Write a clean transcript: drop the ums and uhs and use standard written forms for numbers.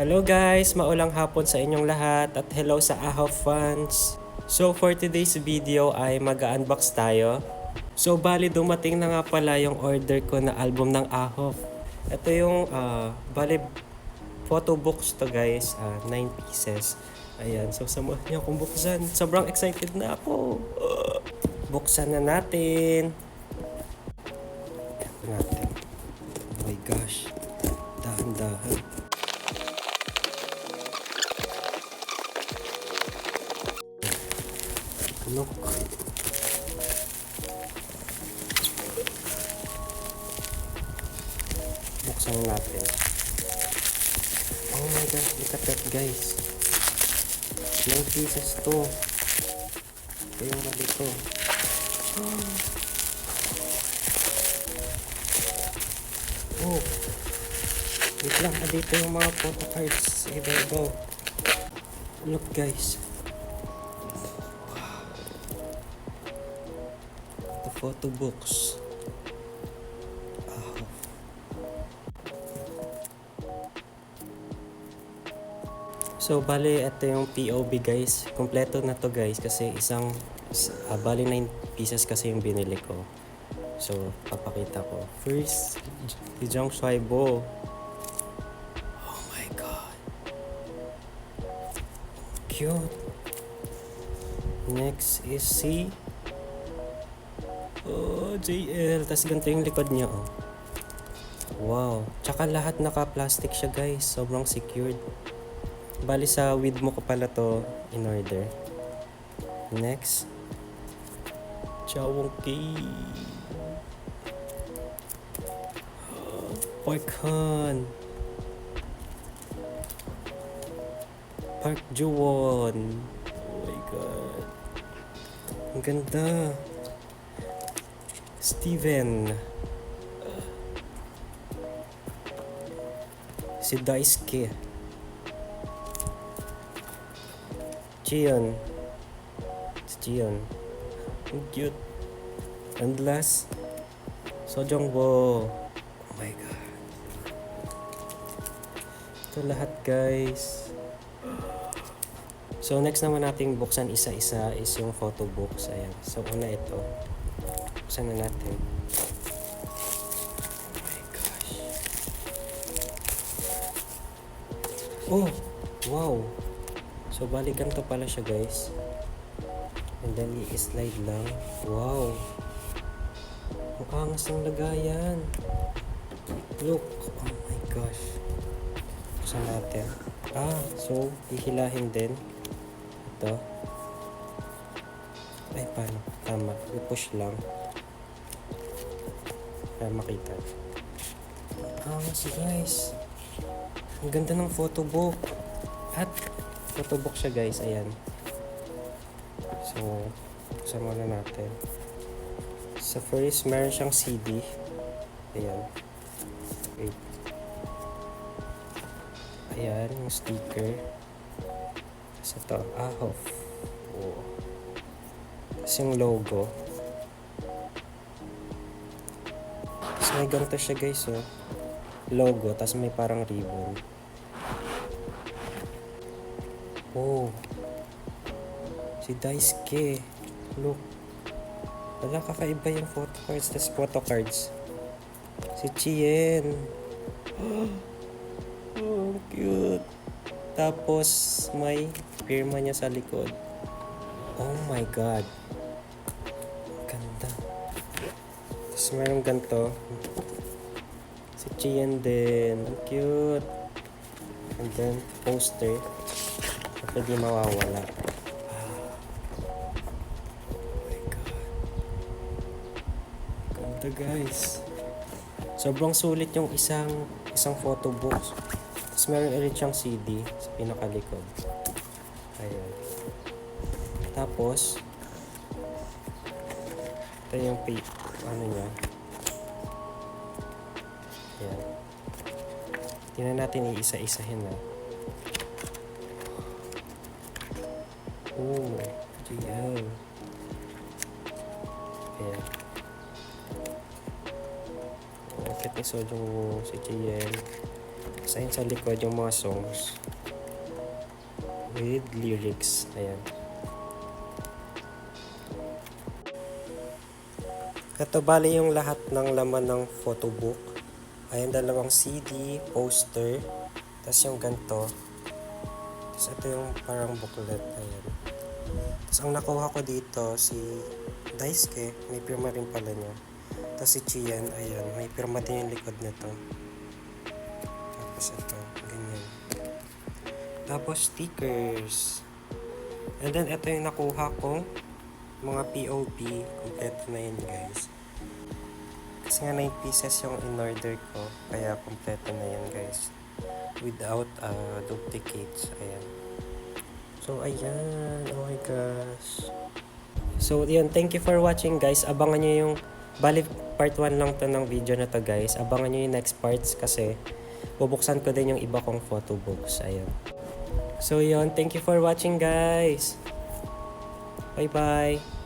Hello guys! Maulang hapon sa inyong lahat at hello sa Aho fans! So for today's video ay mag-unbox tayo. So bali dumating na nga pala yung order ko na album ng Aho. Ito yung bali photo box to guys, 9 pieces. Ayan, so samahan niyo akong buksan. Sobrang excited na ako! Buksan na natin! Ito natin. Oh my gosh! Dahan-dahan. Look. Buksan natin. Oh my gosh, look at that guys. 9 pieces to. Ito yung mali ko. Oh. Wait lang, dito yung mga photo cards. Iba-iba. Look guys. Photo books. So bali ito yung POV guys. Kompleto na to guys kasi bali 9 pieces kasi yung binili ko. So papakita ko. First, si Jung Swaibo. Oh my god. Cute. Next is si JL, tas ganito yung likod niya, oh. Wow, tsaka lahat naka-plastic siya guys, sobrang secured. Bali sa Widmo ko pala to in order. Next, Chawong K. Parkhan. Park Juwon. Oh my god. Ang ganda. Steven. Si Daisuke. Chion. Si Chion. Ang cute. And last, Sojongbo. Oh my god. Ito lahat guys. So next naman nating buksan isa-isa is yung photo books. Ayan. So una ito. Buksan na natin. Oh my gosh. Oh! Wow! So balikan to pala siya guys. And then i-slide lang. Wow! Ang angas ng lagayan. Look! Oh my gosh. Buksan natin. So hihilahin din. Ito. Ay, paano? Tama. I-push lang. Para makita. Angas guys. Ang ganda ng photobook. At photobook siya guys. Ayan. So, buksan muna natin. Sa first, meron siyang CD. Ayan. Wait. Ayan, yung sticker. Tapos ito, Aho. Oh. Tapos yung logo. Tapos may ganito siya guys, oh. Logo, tapos may parang ribbon. Oh. Si Daisuke. Look. Wala, kakaiba yung photo cards. Tapos photo cards. Si Chien. Oh, cute. Tapos may pirma niya sa likod. Oh my god. Ganda. Tapos mayroong ganito. Si Chien din. Ang cute. And then poster. Pwede mawawala. Oh my god. Ganda guys. Sobrang sulit yung isang photo box. Tapos meron ulit siyang CD sa pinakalikod. Ayan. Tapos ito yung ano niya. Ayan. Tingnan natin iisa-isahin na. Oh, GL. Ayan. Bakit ni Sojong si GL? Tapos ayun sa likod yung mga songs. With lyrics. Ayan. Ito bali yung lahat ng laman ng photobook. Ayan, dalawang CD, poster, tapos yung ganito. Tapos ito yung parang booklet. Ayan. Tapos ang nakuha ko dito, si Daisuke, may pirma rin pala niya. Tapos si Chian, ayan, may pirma din yung likod nito. Tapos ito, ganyan. Tapos stickers. And then ito yung nakuha ko, mga POP, kompleto na yun guys. Kasi nga 9 pieces yung in-order ko, kaya kompleto na yun guys. Without duplicates, ayan. So ayan, oh my gosh. So yun, thank you for watching guys. Abangan nyo yung, bali part 1 lang to ng video na to guys. Abangan nyo yung next parts kasi bubuksan ko din yung iba kong photo books, ayan. So yun, thank you for watching guys. Bye bye.